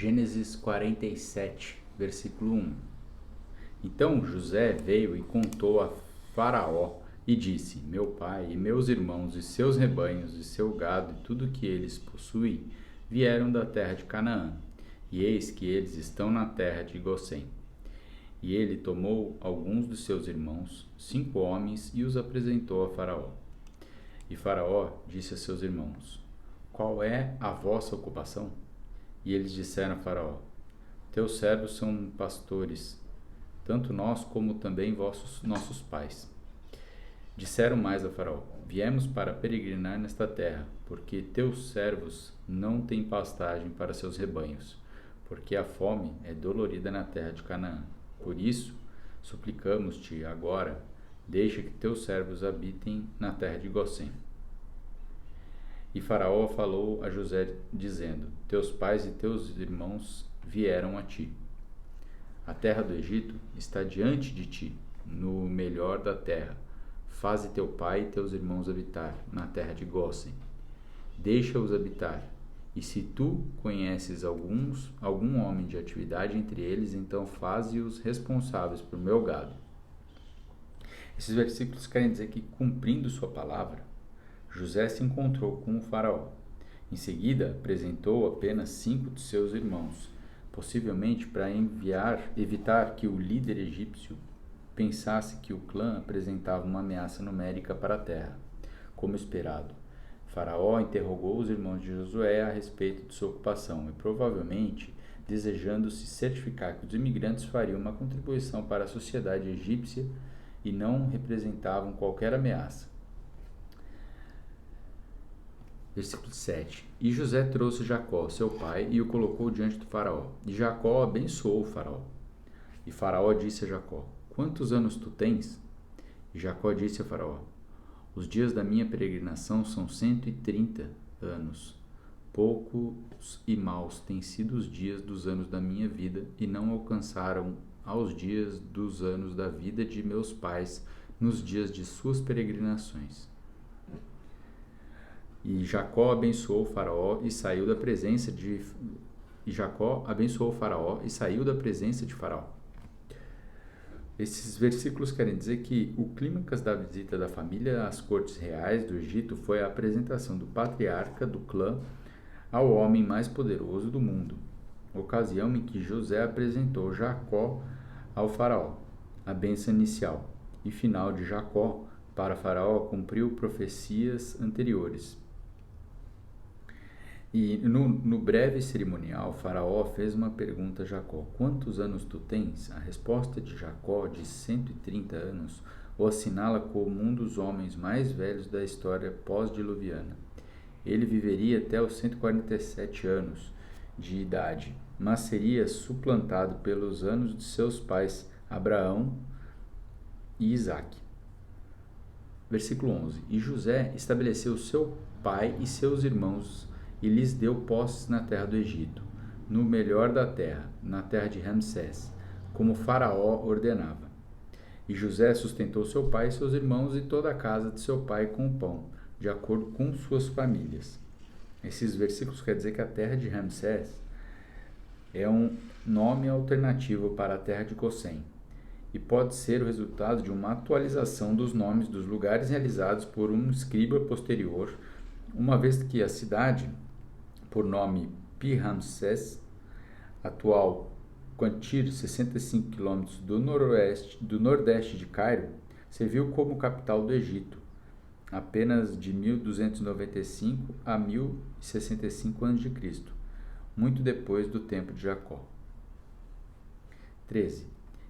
Gênesis 47, versículo 1. Então José veio e contou a Faraó e disse: Meu pai e meus irmãos e seus rebanhos e seu gado e tudo que eles possuem vieram da terra de Canaã, e eis que eles estão na terra de Gósen. E ele tomou alguns de seus irmãos, 5 homens, e os apresentou a Faraó. E Faraó disse a seus irmãos: Qual é a vossa ocupação? E eles disseram a Faraó: Teus servos são pastores, tanto nós como também nossos pais. Disseram mais a Faraó: Viemos para peregrinar nesta terra, porque teus servos não têm pastagem para seus rebanhos, porque a fome é dolorida na terra de Canaã. Por isso, suplicamos-te agora, deixa que teus servos habitem na terra de Gósen. E Faraó falou a José, dizendo: Teus pais e teus irmãos vieram a ti. A terra do Egito está diante de ti, no melhor da terra. Faze teu pai e teus irmãos habitar na terra de Gósen. Deixa-os habitar. E se tu conheces algum homem de atividade entre eles, então faze-os responsáveis por meu gado. Esses versículos querem dizer que, cumprindo sua palavra, José se encontrou com o faraó. Em seguida, apresentou apenas 5 de seus irmãos, possivelmente para evitar que o líder egípcio pensasse que o clã apresentava uma ameaça numérica para a terra. Como esperado, Faraó interrogou os irmãos de Josué a respeito de sua ocupação e, provavelmente, desejando se certificar que os imigrantes fariam uma contribuição para a sociedade egípcia e não representavam qualquer ameaça. Versículo 7. E José trouxe Jacó, seu pai, e o colocou diante do faraó. E Jacó abençoou o faraó. E Faraó disse a Jacó: Quantos anos tu tens? E Jacó disse a Faraó: Os dias da minha peregrinação são 130 anos. Poucos e maus têm sido os dias dos anos da minha vida, e não alcançaram aos dias dos anos da vida de meus pais nos dias de suas peregrinações. E Jacó abençoou o faraó e saiu da presença de Faraó. Esses versículos querem dizer que o clímax da visita da família às cortes reais do Egito foi a apresentação do patriarca do clã ao homem mais poderoso do mundo, ocasião em que José apresentou Jacó ao faraó. A bênção inicial e final de Jacó para Faraó cumpriu profecias anteriores. E no breve cerimonial, Faraó fez uma pergunta a Jacó: Quantos anos tu tens? A resposta de Jacó, de 130 anos, o assinala como um dos homens mais velhos da história pós-diluviana. Ele viveria até os 147 anos de idade, mas seria suplantado pelos anos de seus pais Abraão e Isaque. Versículo 11. E José estabeleceu seu pai e seus irmãos e lhes deu posses na terra do Egito, no melhor da terra, na terra de Ramsés, como Faraó ordenava. E José sustentou seu pai e seus irmãos e toda a casa de seu pai com pão, de acordo com suas famílias. Esses versículos querem dizer que a terra de Ramsés é um nome alternativo para a terra de Gósen, e pode ser o resultado de uma atualização dos nomes dos lugares realizados por um escriba posterior, uma vez que a cidade, por nome Pi-Ramsés, atual Quantir, 65 km do nordeste de Cairo, serviu como capital do Egito, apenas de 1295 a 1065 a.C., muito depois do tempo de Jacó. 13.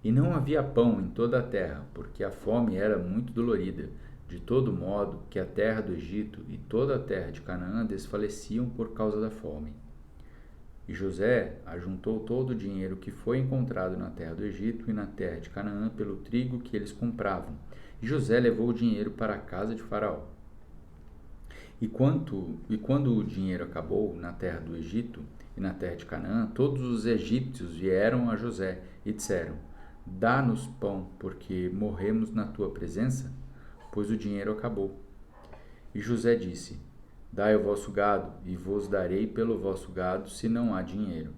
E não havia pão em toda a terra, porque a fome era muito dolorida, de todo modo que a terra do Egito e toda a terra de Canaã desfaleciam por causa da fome. E José ajuntou todo o dinheiro que foi encontrado na terra do Egito e na terra de Canaã pelo trigo que eles compravam. E José levou o dinheiro para a casa de Faraó. E quando o dinheiro acabou na terra do Egito e na terra de Canaã, todos os egípcios vieram a José e disseram: Dá-nos pão, porque morremos na tua presença, pois o dinheiro acabou. E José disse: Dai o vosso gado, e vos darei pelo vosso gado, se não há dinheiro.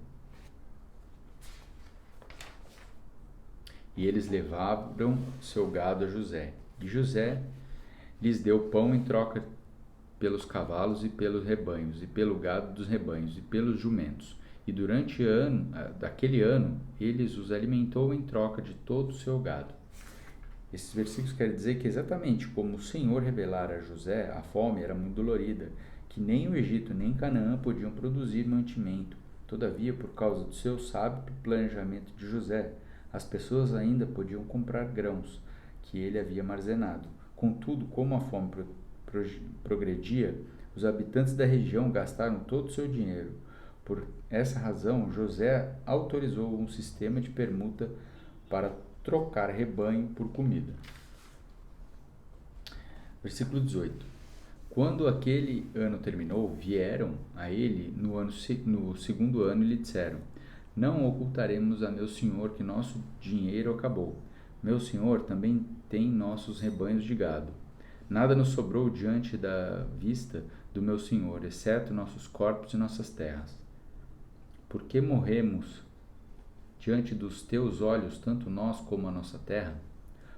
e eles levaram seu gado a José. E José lhes deu pão em troca pelos cavalos e pelos rebanhos, e pelo gado dos rebanhos, e pelos jumentos. E durante daquele ano, eles os alimentou em troca de todo o seu gado. Esses versículos querem dizer que exatamente como o Senhor revelara a José, a fome era muito dolorida, que nem o Egito nem Canaã podiam produzir mantimento. Todavia, por causa do seu sábio planejamento de José, as pessoas ainda podiam comprar grãos que ele havia armazenado. Contudo, como a fome progredia, os habitantes da região gastaram todo o seu dinheiro. Por essa razão, José autorizou um sistema de permuta para trocar rebanho por comida. Versículo 18. Quando aquele ano terminou, vieram a ele no segundo ano e lhe disseram: Não ocultaremos a meu senhor que nosso dinheiro acabou. Meu senhor também tem nossos rebanhos de gado. Nada nos sobrou diante da vista do meu senhor, exceto nossos corpos e nossas terras. Por que morremos diante dos teus olhos, tanto nós como a nossa terra?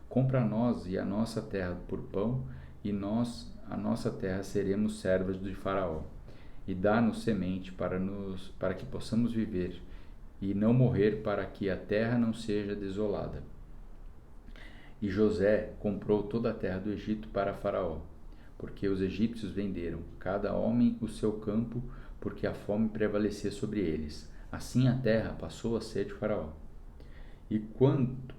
Compra nós e a nossa terra por pão, e nós, a nossa terra, seremos servos de Faraó. E dá-nos semente para que possamos viver, e não morrer, para que a terra não seja desolada. E José comprou toda a terra do Egito para Faraó, porque os egípcios venderam, cada homem o seu campo, porque a fome prevalecia sobre eles. Assim a terra passou a ser de Faraó. E quanto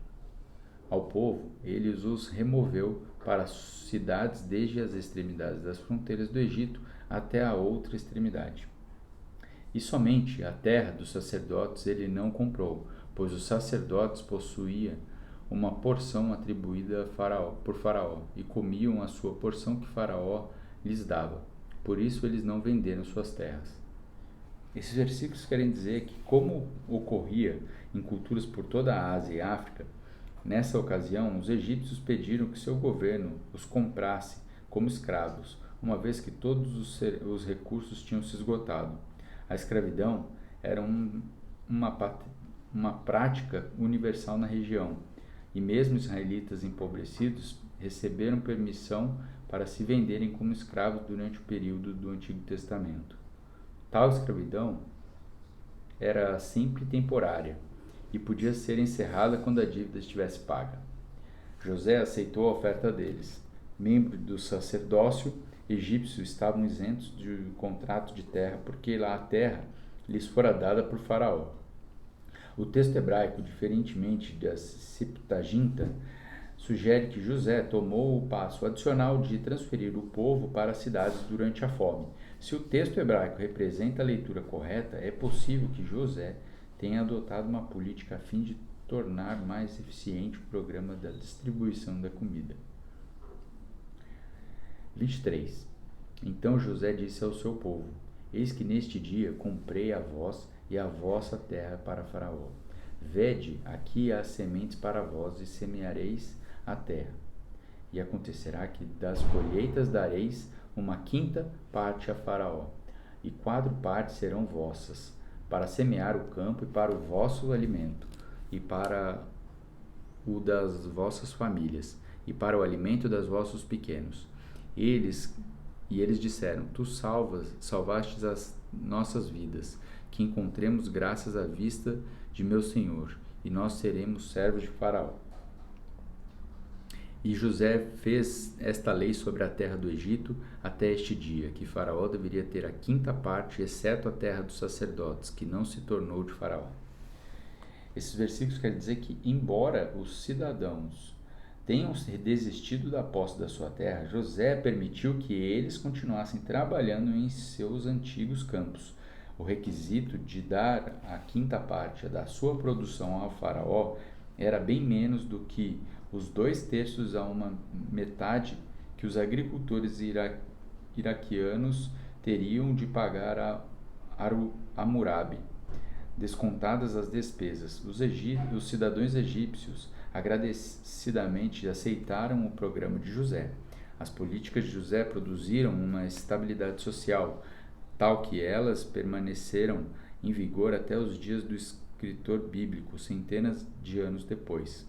ao povo, ele os removeu para cidades desde as extremidades das fronteiras do Egito até a outra extremidade. E somente a terra dos sacerdotes ele não comprou, pois os sacerdotes possuíam uma porção atribuída por Faraó, e comiam a sua porção que Faraó lhes dava. Por isso eles não venderam suas terras. Esses versículos querem dizer que, como ocorria em culturas por toda a Ásia e África, nessa ocasião os egípcios pediram que seu governo os comprasse como escravos, uma vez que todos os recursos tinham se esgotado. A escravidão era uma prática universal na região, e mesmo israelitas empobrecidos receberam permissão para se venderem como escravos durante o período do Antigo Testamento. Tal escravidão era simples e temporária, e podia ser encerrada quando a dívida estivesse paga. José aceitou a oferta deles. Membros do sacerdócio egípcio estavam isentos de contrato de terra, porque lá a terra lhes fora dada por Faraó. O texto hebraico, diferentemente da Septuaginta, sugere que José tomou o passo adicional de transferir o povo para as cidades durante a fome. Se o texto hebraico representa a leitura correta, é possível que José tenha adotado uma política a fim de tornar mais eficiente o programa da distribuição da comida. 23. Então José disse ao seu povo: Eis que neste dia comprei a vós e a vossa terra para Faraó. Vede, aqui as sementes para vós, e semeareis a terra. E acontecerá que das colheitas dareis uma quinta parte a Faraó, e 4 partes serão vossas, para semear o campo e para o vosso alimento, e para o das vossas famílias, e para o alimento das vossos pequenos. Eles disseram: Tu salvastes as nossas vidas, que encontremos graças à vista de meu senhor, e nós seremos servos de Faraó. E José fez esta lei sobre a terra do Egito até este dia, que Faraó deveria ter a quinta parte, exceto a terra dos sacerdotes, que não se tornou de Faraó. Esses versículos querem dizer que, embora os cidadãos tenham desistido da posse da sua terra, José permitiu que eles continuassem trabalhando em seus antigos campos. O requisito de dar a quinta parte da sua produção ao Faraó era bem menos do que os 2/3 a uma metade que os agricultores iraquianos teriam de pagar a Hammurabi, descontadas as despesas. Os cidadãos egípcios agradecidamente aceitaram o programa de José. As políticas de José produziram uma estabilidade social, tal que elas permaneceram em vigor até os dias do escritor bíblico, centenas de anos depois.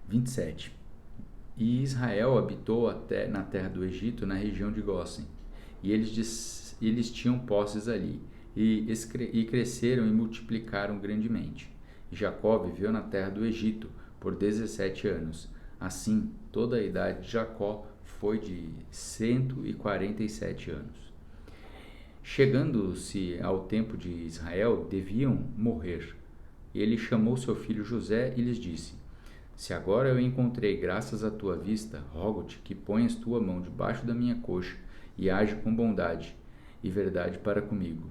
27. E Israel habitou na terra do Egito, na região de Gósen, e eles tinham posses ali, e cresceram e multiplicaram grandemente. E Jacó viveu na terra do Egito por 17 anos. Assim, toda a idade de Jacó foi de 147 anos. Chegando-se ao tempo de Israel, deviam morrer. Ele chamou seu filho José e lhes disse: Se agora eu encontrei graças à tua vista, rogo-te que ponhas tua mão debaixo da minha coxa e age com bondade e verdade para comigo.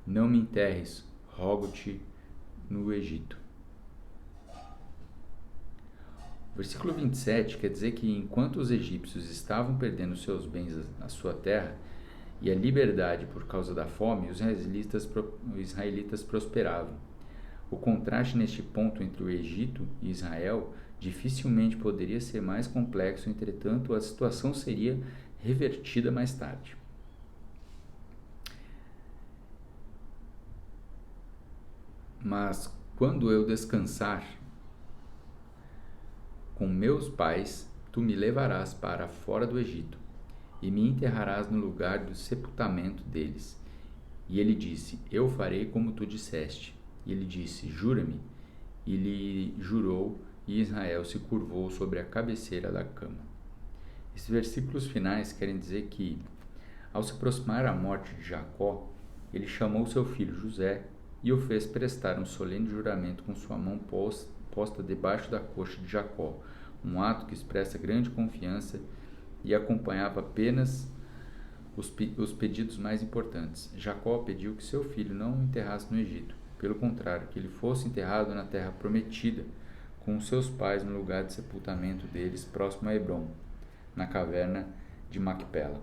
Não me enterres, rogo-te, no Egito. O versículo 27 quer dizer que enquanto os egípcios estavam perdendo seus bens na sua terra e a liberdade por causa da fome, os israelitas prosperavam. O contraste neste ponto entre o Egito e Israel dificilmente poderia ser mais complexo, entretanto, a situação seria revertida mais tarde. Mas quando eu descansar com meus pais, tu me levarás para fora do Egito e me enterrarás no lugar do sepultamento deles. E ele disse: Eu farei como tu disseste. E ele disse: Jura-me. E lhe jurou, e Israel se curvou sobre a cabeceira da cama. Esses versículos finais querem dizer que, ao se aproximar a morte de Jacó, ele chamou seu filho José e o fez prestar um solene juramento com sua mão posta debaixo da coxa de Jacó, um ato que expressa grande confiança e acompanhava apenas os pedidos mais importantes. Jacó pediu que seu filho não o enterrasse no Egito, pelo contrário, que ele fosse enterrado na terra prometida, com seus pais no lugar de sepultamento deles, próximo a Hebrom, na caverna de Macpela.